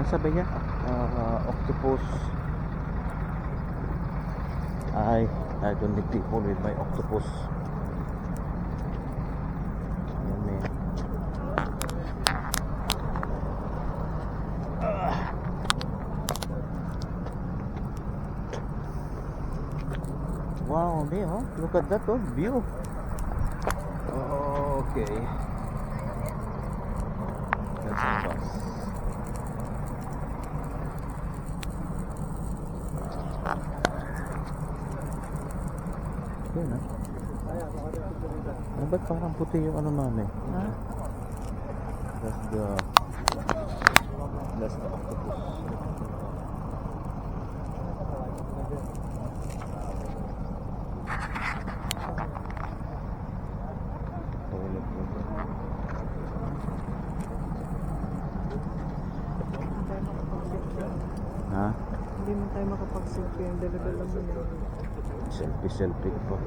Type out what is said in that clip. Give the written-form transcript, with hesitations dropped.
Ang sabi niya? Octopus. I don't need people with my octopus. Ayan, man. Wow, man, huh? Look at that, oh, view. Okay. That's the bus. Yun, ah. Ba't parang puti yung ano namin? Ha? That's the octopus. Ha? Hindi man tayo makapag-selfie. Ang dala-dala mo yun. Selfie pa.